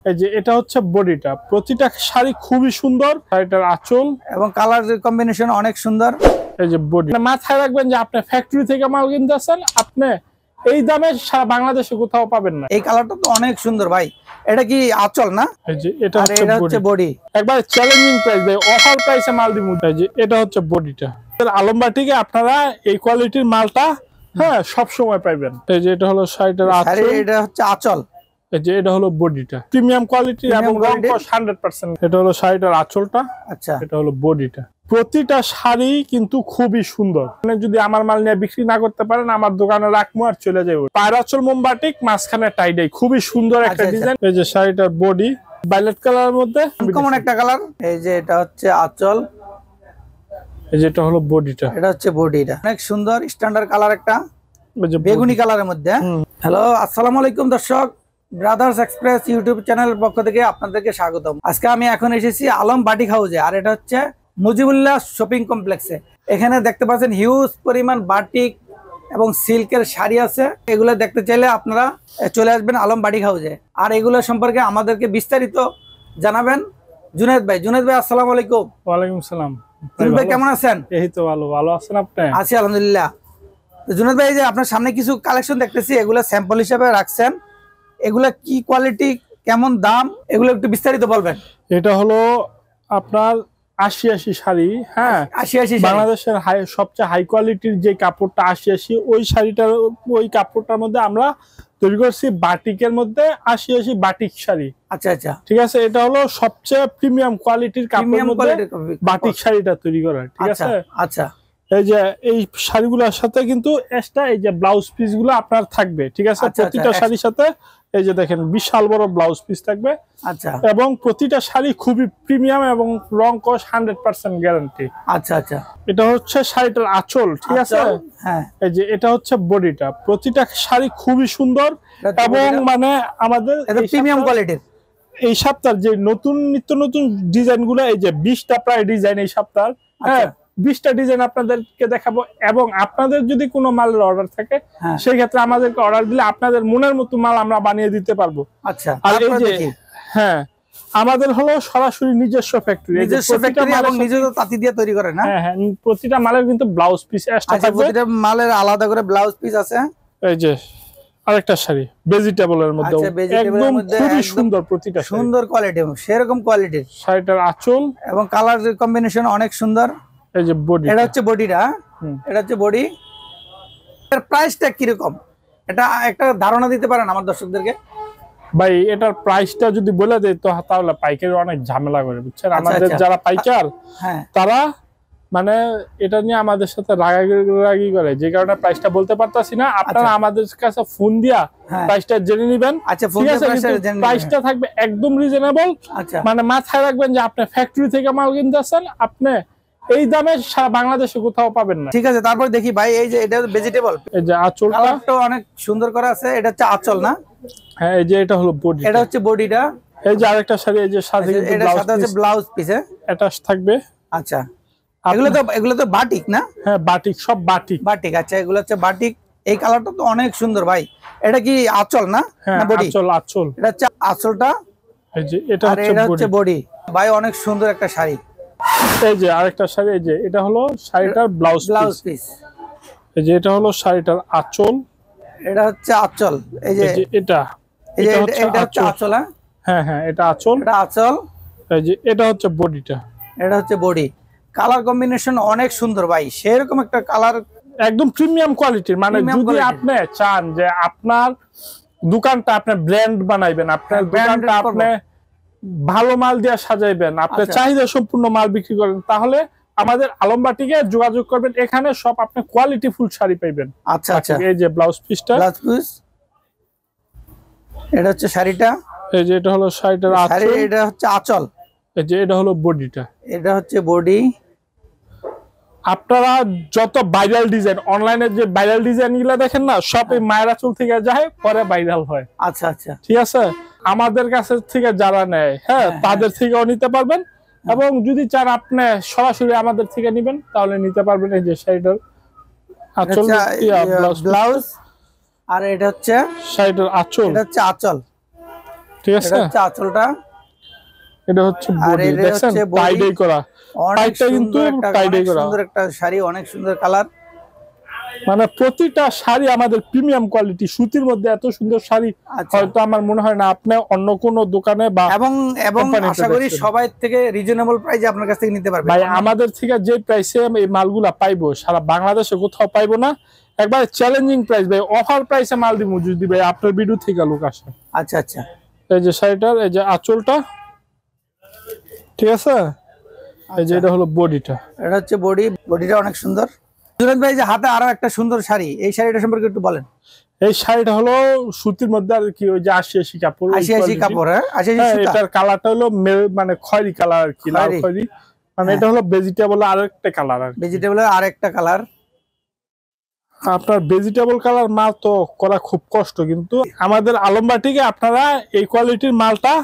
এই যে এটা হচ্ছে বডিটা, প্রতিটা শাড়ি খুবই সুন্দর। শাড়িটার আঁচল এবং কালার কম্বিনেশন অনেক সুন্দর। এই যে বডি, মাথায় রাখবেন যে আপনি ফ্যাক্টরি থেকে মাল কিনতেছেন, আপনি এই দামে সারা বাংলাদেশে কোথাও পাবেন না। এই কালারটা তো অনেক সুন্দর ভাই। এটা কি আঁচল না? এই যে এটা হচ্ছে বডি, একবার চ্যালেঞ্জিং প্রাইস ভাই, অফার প্রাইসে মাল দিব। এই যে এটা হচ্ছে বডিটা। আলমবাটিকে আপনারা এই কোয়ালিটির মালটা সব সময় পাইবেন। এই যে এটা হলো শাড়িটার আঁচল, এটা হচ্ছে আঁচল। এই যে এটা হলো বডিটা, প্রিমিয়াম কোয়ালিটি এবং রং কস 100%। এটা হলো শাড়িটার আঁচলটা। আচ্ছা, এটা হলো বডিটা। প্রতিটা শাড়ি কিন্তু খুবই সুন্দর। মানে যদি আমার মাল নিয়ে বিক্রি না করতে পারেন, আমার দোকানে রাখবো আর চলে যাবো। পায়ের আঁচল মোমবাটিক, মাঝখানে টাইডাই, খুবই সুন্দর একটা ডিজাইন। এই যে শাড়িটার বডি ভায়োলেট কালারের মধ্যে কমন একটা কালার। এই যে এটা হচ্ছে আঁচল, এই যে এটা হলো বডিটা। এটা হচ্ছে বডিটা, অনেক সুন্দর স্ট্যান্ডার্ড কালার, একটা বেগুনি কালারের মধ্যে। হ্যালো, আসসালামু আলাইকুম দর্শক, ব্রাদার্স এক্সপ্রেস ইউটিউব চ্যানেলের পক্ষ থেকে আপনাদেরকে স্বাগতম। আজকে আমি এখন এসেছি আলম বাটিক হাউসে, আর এটা হচ্ছে মুজিবুল্লাহ শপিং কমপ্লেক্সে। এখানে দেখতে পাচ্ছেন হিউজ পরিমাণ বাটিক এবং সিল্কের শাড়ি আছে। এগুলো দেখতে চাইলে আপনারা চলে আসবেন আলম বাটিক হাউসে। আর এগুলো সম্পর্কে আমাদেরকে বিস্তারিত জানাবেন জুনেদ ভাই। জুনেদ ভাই, আসসালামু আলাইকুম। ওয়ালাইকুম সালাম। জুনেদ ভাই কেমন আছেন? এই তো ভালো। ভালো আছেন আপনি? আছি আলহামদুলিল্লাহ। জুনেদ ভাই, যে আপনার সামনে কিছু কালেকশন দেখতেছি, এগুলো স্যাম্পল হিসেবে রাখছেন। এগুলা কি কোয়ালিটি, কেমন দাম, এগুলো একটু বিস্তারিত বলবেন। এটা হলো আপনার ৮০ শাড়ি। হ্যাঁ, ৮০ বাংলাদেশের সবচেয়ে হাই কোয়ালিটির যে কাপড়টা ৮০ ওই শাড়িটার, ওই কাপড়টার মধ্যে আমরা তৈরি করছি বাটিকের মধ্যে ৮০ বাটিক শাড়ি। আচ্ছা আচ্ছা, ঠিক আছে। এটা হলো সবচেয়ে প্রিমিয়াম কোয়ালিটির কাপড়ের মধ্যে বাটিক শাড়িটা তৈরি করা। ঠিক আছে। আচ্ছা, এই যে এই শাড়িগুলোর সাথে কিন্তু এক্সট্রা এই যে ব্লাউজ পিস গুলো আপনার থাকবে। ঠিক আছে। প্রতিটা শাড়ির সাথে এই যে দেখেন বিশাল বড় ব্লাউজ পিস থাকবে। আচ্ছা, এবং প্রতিটা শাড়ি খুবই প্রিমিয়াম এবং রং কস 100% গ্যারান্টি। আচ্ছা আচ্ছা, এটা হচ্ছে শাড়িটার আঁচল। ঠিক আছে। হ্যাঁ, এই যে এটা হচ্ছে বডিটা। প্রতিটা শাড়ি খুবই সুন্দর এবং মানে আমাদের প্রিমিয়াম কোয়ালিটির। এই সপ্তাহ যে নিত্য নতুন ডিজাইন গুলো, এই যে 20টা প্রায় ডিজাইন এই সপ্তাহ। হ্যাঁ, 20টা ডিজাইন আপনাদেরকে দেখাবো। এবং আপনাদের যদি কোনো মালের অর্ডার থাকে, সেই ক্ষেত্রে আমাদেরকে অর্ডার দিলে আপনাদের মনের মতো মাল আমরা বানিয়ে দিতে পারবো। আচ্ছা, আর এই যে হ্যাঁ, আমাদের হলো সরাসরি নিজস্ব ফ্যাক্টরি, এবং নিজস্ব তাঁতি দিয়ে তৈরি করে না। হ্যাঁ হ্যাঁ, প্রতিটা মালের কিন্তু ব্লাউজ পিস এক্সট্রা থাকবে। প্রতিটা মালের আলাদা করে ব্লাউজ পিস আছে। এই যে আরেকটা শাড়ি ভেজিটেবলের মধ্যে, একদম খুবই সুন্দর, প্রতিটা সুন্দর কোয়ালিটি, সেরকম কোয়ালিটির। শাড়িটার আঁচল এবং কালার কম্বিনেশন অনেক সুন্দর। এই যে বডি, এটা হচ্ছে বডিটা। এটা হচ্ছে বডি। এর প্রাইসটা কিরকম, এটা একটা ধারণা দিতে পারেন আমার দর্শকদেরকে? ভাই এটার প্রাইসটা যদি বলে দেয় তো তাহলে পাইকারি অনেক ঝামেলা করে, বুঝছেন। আমাদের যারা পাইকার তারা মানে এটা নিয়ে আমাদের সাথে রাগারাগি করে, যে কারণে প্রাইসটা বলতে পারতাছি না। আপনারা আমাদের কাছে ফোন দিয়া প্রাইসটা জেনে নেবেন। আচ্ছা, প্রাইসটা থাকবে একদম রিজনেবল। মানে মাথায় রাখবেন যে আপনি ফ্যাক্টরি থেকে মাল কিনতেছেন, আপনি এই দামে সারা বাংলাদেশে কোথাও পাবেন না। ঠিক আছে, তারপর দেখি ভাই, এই যে এটা ভেজিটেবল, এই যে আঁচলটা অনেক সুন্দর করা আছে। এটা হচ্ছে আঁচল না? হ্যাঁ, এই যে এটা হলো বডি, এটা হচ্ছে বডিটা। এই যে আরেকটা শাড়ি, এই যে সাথে ব্লাউজ পিস অ্যাটাচ থাকবে। আচ্ছা, এগুলো তো বাটিক না? হ্যাঁ, বাটিক, সব বাটিক। আচ্ছা, এগুলো হচ্ছে বাটিক। এই কালারটা তো অনেক সুন্দর ভাই। এটা কি আঁচল না? হ্যাঁ, আঁচল। এটা হচ্ছে আঁচলটা। এই যে এটা হচ্ছে বডি। ভাই অনেক সুন্দর একটা শাড়ি। এই যে আরেকটা শাড়ি, এই যে এটা হলো শাড়িটার ব্লাউজ পিস। এই যে এটা হলো শাড়িটার আঁচল। এটা হচ্ছে আঁচল। এই যে এটা হচ্ছে আঁচল। হ্যাঁ হ্যাঁ, এটা আঁচল। এই যে এটা হচ্ছে বডিটা। এটা হচ্ছে বডি। কালার কম্বিনেশন অনেক সুন্দর ভাই, সেরকম একটা কালার, একদম প্রিমিয়াম কোয়ালিটির। মানে যদি আপনি চান যে আপনার দোকানটা আপনি ব্র্যান্ড বানাইবেন, আপনার দোকানটা আপনি ভালো মাল দিয়ে সাজাইবেন, আপনার চাহিদা সম্পূর্ণ মাল বিক্রি করেন, তাহলে আমাদের আলমবাটিকে যোগাযোগ করবেন। এখানে সব আপনি কোয়ালিটি ফুল শাড়ি পাইবেন। আচ্ছা আচ্ছা, এই যে ব্লাউজ পিসটা, এটা হচ্ছে শাড়িটা। এই যে এটা হলো শাড়িটার আঁচল, এটা হচ্ছে আঁচল। এই যে এটা হলো বডিটা। এটা হচ্ছে বডি। আপনারা যত ভাইরাল ডিজাইন, অনলাইনে যে ভাইরাল ডিজাইন গুলা দেখেন না, সব এই মায়ের আঁচল থেকে যায়, পরে ভাইরাল হয়। আচ্ছা আচ্ছা, ঠিক আছে। আমাদের কাছে থেকে যারা নেয়, হ্যাঁ, তাদের থেকেও নিতে পারবেন। এবং যদি চান আপনি সরাসরি আমাদের থেকে নিবেন, তাহলে নিতে পারবেন। এই যে শাড়িটার আঁচল, ব্লাউজ, আর এটা হচ্ছে শাড়িটার আঁচল। এটা হচ্ছে আঁচল। ঠিক আছে, আঁচলটা, এটা হচ্ছে বডি, দেখছেন টাইডাই করা, পাইপটা কিন্তু টাইডাই করা, সুন্দর একটা শাড়ি, অনেক সুন্দর কালার। মানে প্রতিটা শাড়ি আমাদের প্রিমিয়াম কোয়ালিটি, সুতির মধ্যে এত সুন্দর শাড়ি হয়তো আমার মনে হয় না আপনি অন্য কোনো দোকানে বা এবং আশা করি সবাই থেকে রিজনেবল প্রাইসে আপনার কাছ থেকে নিতে পারবে। ভাই আমাদের থেকে যে প্রাইসে এই মালগুলা পাইবো সারা বাংলাদেশে কোথাও পাইবো না, একবার চ্যালেঞ্জিং প্রাইস ভাই, অফার প্রাইসে মাল দিব যদি ভাই আপনার ভিডিও থেকে লোক আসে। আচ্ছা আচ্ছা, এই যে শাড়িটার এই যে আঁচলটা, ঠিক আছে, এই যে এটা হলো বডিটা, এটা হচ্ছে বডি, বডিটা অনেক সুন্দর। জুনায়েদ ভাই যে হাতে আরো একটা সুন্দর শাড়ি, এই শাড়িটা সম্পর্কে একটু বলেন। এই শাড়িটা হলো সুতির মধ্যে আর কি ওই যে 80 কাপড়, 80 কাপড়, হ্যাঁ 80 সুতা। এটার কালারটা হলো মানে খয়েরি কালার আর কি, লাল খয়েরি, মানে এটা হলো ভেজিটেবল আরেকটা কালার, আর ভেজিটেবলের আরেকটা কালার। আপনার ভেজিটেবল কালার মাল তো করা খুব কষ্ট, কিন্তু আমাদের আলমবাটিকে আপনারা এই কোয়ালিটির মালটা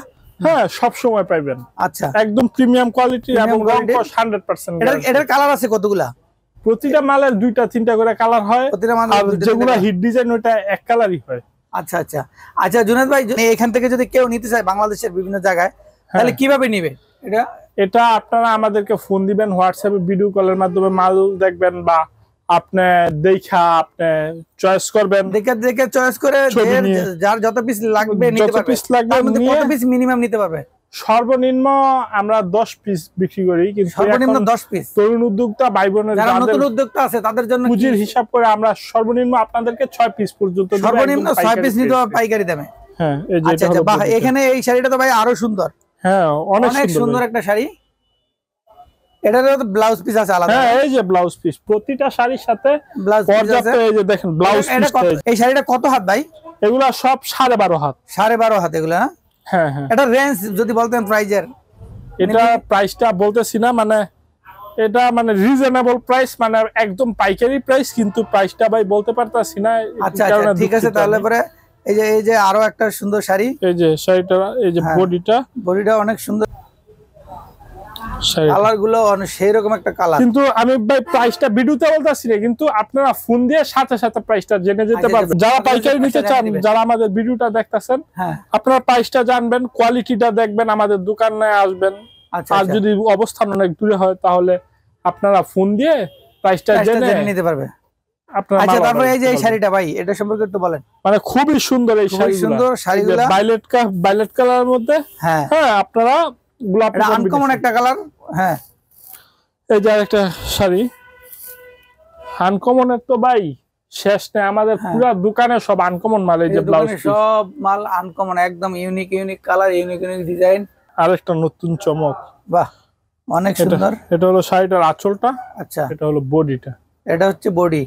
হ্যাঁ সব সময় পাইবেন। আচ্ছা, একদম প্রিমিয়াম কোয়ালিটি এবং রং কস 100%। এটার কালার আছে কতগুলা? প্রতিটা মালের 2টা-3টা করে কালার হয়, আর যেগুলা হিট ডিজাইন ওটা এক কালারই হয়। আচ্ছা আচ্ছা আচ্ছা, জুনায়েদ ভাই এখান থেকে যদি কেউ নিতে চায় বাংলাদেশের বিভিন্ন জায়গায়, তাহলে কিভাবে নিবে? এটা আপনারা আমাদেরকে ফোন দিবেন, হোয়াটসঅ্যাপে ভিডিও কলের মাধ্যমে মাল দেখবেন, বা আপনি দেখা আপনি চয়েস করবেন, দেখে চয়েস করে যার যত পিস লাগবে নিতে পারবে। তার মধ্যে কত পিস মিনিমাম নিতে পারবে? সর্বনিম্ন আমরা 10 পিস বিক্রি করি, কিন্তু সর্বনিম্ন 10 পিস। তরুণ উদ্যোক্তা ভাই বোনের যারা নতুন উদ্যোক্তা আছে তাদের জন্য পুঁজির হিসাব করে আমরা সর্বনিম্ন আপনাদেরকে 6 পিস পর্যন্ত দিব, সর্বনিম্ন 6 পিস নিতে হবে পাইকারি দামে। হ্যাঁ, এই যে আচ্ছা আচ্ছা, বাহ, এখানে এই শাড়িটা তো ভাই আরো সুন্দর। হ্যাঁ, অনেক সুন্দর একটা শাড়ি। এটার তো ব্লাউজ পিস আছে আলাদা। হ্যাঁ, এই যে ব্লাউজ পিস, প্রতিটা শাড়ির সাথে ব্লাউজ পিস আছে। এই যে দেখেন ব্লাউজ পিস। এই শাড়িটা কত হাত ভাই? এগুলা সব 12.5 হাত। 12.5 হাত এগুলা? হ্যাঁ হ্যাঁ। এটা রেঞ্জ যদি বলতেন প্রাইজের। এটা প্রাইসটা বলতেছি না, মানে এটা মানে রিজনেবল প্রাইস, মানে একদম পাইকারি প্রাইস, কিন্তু প্রাইসটা ভাই বলতে পারতাছি না। আচ্ছা আচ্ছা, ঠিক আছে, তাহলে পরে এই যে আরো একটা সুন্দর শাড়ি, এই যে শাড়িটা, এই যে বডিটা অনেক সুন্দর, কালার গুলো সেই রকম একটা কালার। কিন্তু আমি ভাই প্রাইসটা ভিডিওতে বলতাছি না, কিন্তু আপনারা ফোন দিয়ে সাথে সাথে প্রাইসটা জেনে যেতে পারবেন। যারা পাইকারি নিতে চান, যারা আমাদের ভিডিওটা দেখতেছেন, আপনারা প্রাইসটা জানবেন, কোয়ালিটিটা দেখবেন, আমাদের দোকানে আসবেন। আর যদি অবস্থান অনেক দূরে হয় তাহলে আপনারা ফোন দিয়ে প্রাইসটা জেনে নিতে পারবে। আচ্ছা, তারপরে এই যে এই শাড়িটা ভাই, এটা সম্পর্কে একটু বলেন। মানে খুবই সুন্দর এই শাড়িগুলো, ভায়োলেট কালারের মধ্যে। হ্যাঁ, আপনারা আনকমন একটা কালার। হ্যাঁ, এই যে একটা শাড়ি আনকমনের তো ভাই শেষ নেই, আমাদের পুরো দোকানে সব আনকমন মাল। এই যে ব্লাউজ, সব মাল আনকমন, একদম ইউনিক কালার, ইউনিক ডিজাইন, আরেকটা নতুন চমক। বাহ, অনেক সুন্দর। এটা হলো শাড়িটার আঁচলটা। আচ্ছা, এটা হলো বডিটা, এটা হচ্ছে বডি।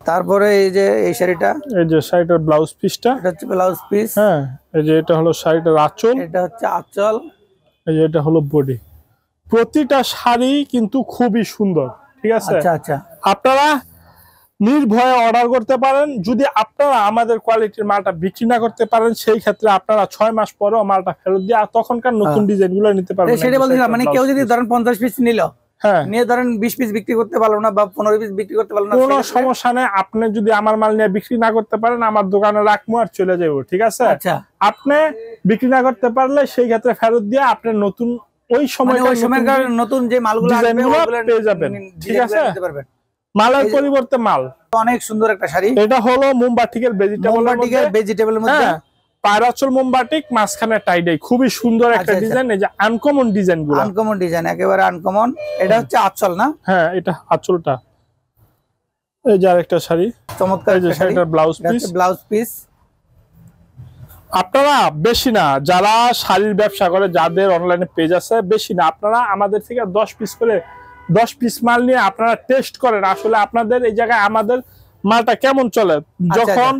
তারপরে এই যে এই শাড়িটা, এই যে শাড়িটার ব্লাউজ পিসটা, এটা হচ্ছে ব্লাউজ পিস। হ্যাঁ, এই যে এটা হলো শাড়িটার আঁচল, এটা হচ্ছে আঁচল, এই যে এটা হলো বডি। প্রতিটা শাড়ি কিন্তু খুবই সুন্দর, ঠিক আছে। আচ্ছা আচ্ছা, আপনারা নির্ভয়ে অর্ডার করতে পারেন। যদি আপনারা আমাদের কোয়ালিটির মালটা বিক্রি না করতে পারেন, সেই ক্ষেত্রে আপনারা 6 মাস পরেও মালটা ফেরত দিয়ে তখনকার নতুন ডিজাইন গুলো নিতে পারবেন। সেটা বলছিলাম, মানে কেউ যদি ধরেন 50 পিস নিল, হ্যাঁ, নিয়ে ধরেন 20 পিস বিক্রি করতে পারলো না বা 15 পিস বিক্রি করতে পারলো না, কোনো সমস্যা নেই। আপনি যদি আমার মাল নিয়ে বিক্রি না করতে পারেন, আমার দোকানে রাখবো আর চলে যাবো, ঠিক আছে। আচ্ছা, আপনি বিক্রি না করতে পারলে সেই ক্ষেত্রে ফেরত দিয়ে আপনি নতুন ওই সময়কার নতুন যে মালগুলো পেয়ে যাবেন, ঠিক আছে। মালের পরিবর্তে মাল। অনেক সুন্দর একটা শাড়ি। এটা হলো মোমবাটিকের ভেজিটেবলের মধ্যে, পায়রাচল মোমবাটিক, মাঝখানে টাইডাই, খুবই সুন্দর একটা ডিজাইন। এই যে আনকমন ডিজাইন গুলো, আনকমন ডিজাইন, একেবারে আনকমন। এটা হচ্ছে আঁচল না? হ্যাঁ, এটা আঁচলটা। এই যে আরেকটা শাড়ি, চমৎকার। এই যে শাড়িটার ব্লাউজ পিস। আপনারা বেশি না, যারা শাড়ির ব্যবসা করে, যাদের অনলাইনে পেজ আছে, বেশি না, আপনারা আমাদের থেকে 10 পিস করে 10 পিস মাল নিয়ে আপনারা টেস্ট করেন, আসলে আপনাদের এই জায়গায় আমাদের মালটা কেমন চলে। যখন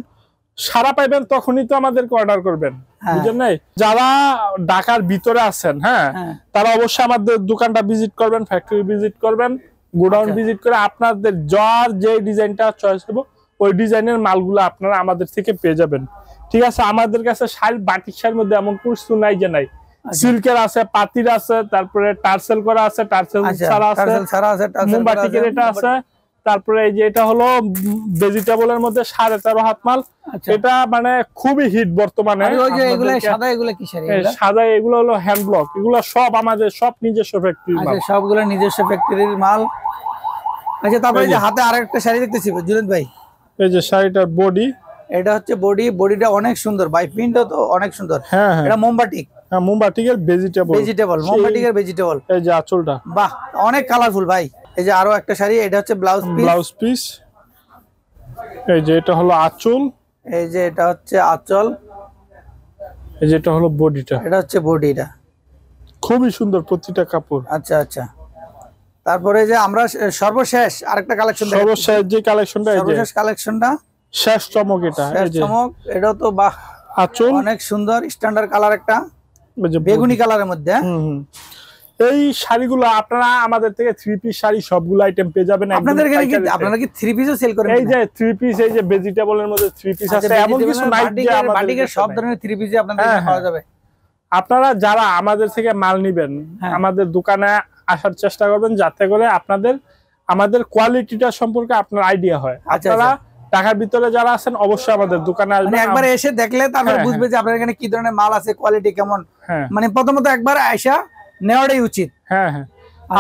সারা পাইবেন তখনই তো আমাদেরকে অর্ডার করবেন, বুঝলেন নাই? যারা ঢাকার ভিতরে আছেন, হ্যাঁ, তারা অবশ্যই আমাদের দোকানটা ভিজিট করবেন, ফ্যাক্টরি ভিজিট করবেন, গোডাউন ভিজিট করে আপনাদের যার যে ডিজাইনটা চয়েস হবে ওই ডিজাইনের মালগুলো আপনারা আমাদের থেকে পেয়ে যাবেন, ঠিক আছে। আমাদের কাছে শাড়ি, বাটিক শাড়ির মধ্যে এমন কিছু নাই যে নাই। সিল্কের আছে, পাতির আছে, তারপরে টার্সেল করা আছে, টার্সেল ছাড়া আছে, মোমবাটিকের এটা আছে, তারপরে এই যে এটা হলো ভেজিটেবলের মধ্যে 13.5 হাত মাল। এটা মানে খুবই হিট বর্তমানে। সাদা এগুলো হলো হ্যান্ড ব্লক, এগুলো সব আমাদের সব নিজস্ব ফ্যাক্টরি মাল। সবগুলো নিজস্ব ফ্যাক্টরির মাল। আচ্ছা, তারপরে যে হাতে আরেকটা শাড়ি দেখতেছি জুনেদ ভাই, এই যে শাড়িটার বডি, এটা হচ্ছে বডিটা অনেক সুন্দর ভাই, প্রিন্টটা তো অনেক সুন্দর। হ্যাঁ, এটা মোমবাটিক। হ্যাঁ, মোমবাটিকের ভেজিটেবল, মোমবাটিকের ভেজিটেবল। এই যে আঁচলটা, বাহ, অনেক কালারফুল ভাই। এই যে আরো একটা শাড়ি, এটা হচ্ছে ব্লাউজ পিস। এই যে এটা হলো আঁচল, এই যে এটা হচ্ছে আঁচল, এই যে এটা হলো বডিটা, এটা হচ্ছে বডিটা। খুবই সুন্দর প্রতিটা কাপড়। আচ্ছা আচ্ছা, তারপরে যে আমরা সর্বশেষ আরেকটা কালেকশন, সর্বশেষ যে কালেকশনটা, এই যে সর্বশেষ কালেকশনটা শেষ চমক, এটা এই যে চমক। এটাও তো বাহ, আঁচল অনেক সুন্দর স্ট্যান্ডার্ড কালার, একটা বেগুনি কালারের মধ্যে। এই শাড়িগুলো আপনারা আমাদের থেকে 3 পিস শাড়ি সবগুলো আইটেম পেয়ে যাবেন। আপনারা কি 3 পিসও সেল করেন? এই যে 3 পিস, এই যে ভেজিটেবলের মধ্যে 3 পিস আছে, এমন কিছু নাই যে আমাদের সব ধরনের 3 পিসই আপনাদের পাওয়া যাবে। আপনারা যারা আমাদের থেকে মাল নেবেন, আমাদের দোকানে আসার চেষ্টা করবেন, যাতে করে আপনাদের আমাদের কোয়ালিটিটা সম্পর্কে আপনার আইডিয়া হয়। আপনারা ঢাকার ভিতরে যারা আছেন অবশ্যই আমাদের দোকানে আসবেন, একবার এসে দেখলে তারপরে বুঝবে যে আপনাদের এখানে কি ধরনের মাল আছে, কোয়ালিটি কেমন। মানে প্রথমত একবার আয়সা নেওয়াটাই উচিত। হ্যাঁ হ্যাঁ,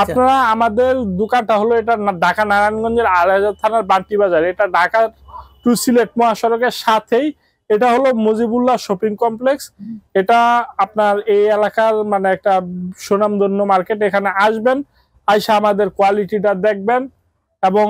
আপনারা আমাদের দোকানটা হলো এটা ঢাকা নারায়ণগঞ্জের ২৮০০ থানার বান্টি বাজার। এটা ঢাকা টু সিলেট মহাসড়কের সাথেই। এটা হলো মুজিবুল্লাহ শপিং কমপ্লেক্স। এটা আপনার এই এলাকার মানে একটা সুনামধন্য মার্কেট। এখানে আসবেন, আইসা আমাদের কোয়ালিটিটা দেখবেন, এবং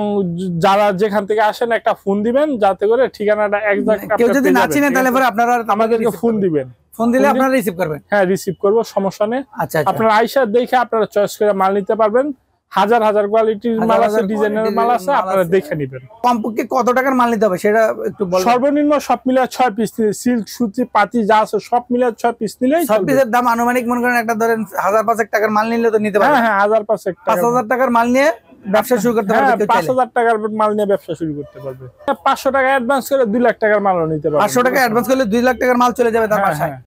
যারা যেখান থেকে আসেন একটা ফোন দিবেন, যাতে করে ঠিকানাটা একজাক্ট কেউ যদি না চিনে তাহলে পরে আপনারা আমাদেরকে ফোন দিবেন। ফোন দিলে আপনারা রিসিভ করবেন? হ্যাঁ, রিসিভ করব, সমস্যা নেই। আচ্ছা, আপনারা আইসা দেখে আপনারা চয়েস করে মাল নিতে পারবেন। হাজার হাজার কোয়ালিটির মাল আছে, ডিজাইনের মাল আছে, আপনারা দেখে নেবেন। কমপক্ষে কত টাকার মাল নিতে হবে সেটা একটু বলুন। সর্বনিম্ন সব মিলে 6 পিস নিলে, সিল্ক সুতি পাতি যা আছে সব মিলে 6 পিস নিলেই, সব পিসের দাম আনুমানিক মনে করেন একটা ধরেন 1000-5 টাকার মাল নিলে তো নিতে পারবেন। হ্যাঁ, 1000 টাকার মাল নিয়ে ব্যবসা শুরু করতে পারবে। 5000 টাকার মাল নিয়ে ব্যবসা শুরু করতে পারবে। 500 টাকা অ্যাডভান্স করে 2 লাখ টাকার মালও নিতে পারবে। 500 টাকা অ্যাডভান্স করলে 2 লাখ টাকার মাল চলে যাবে তার বাসায়।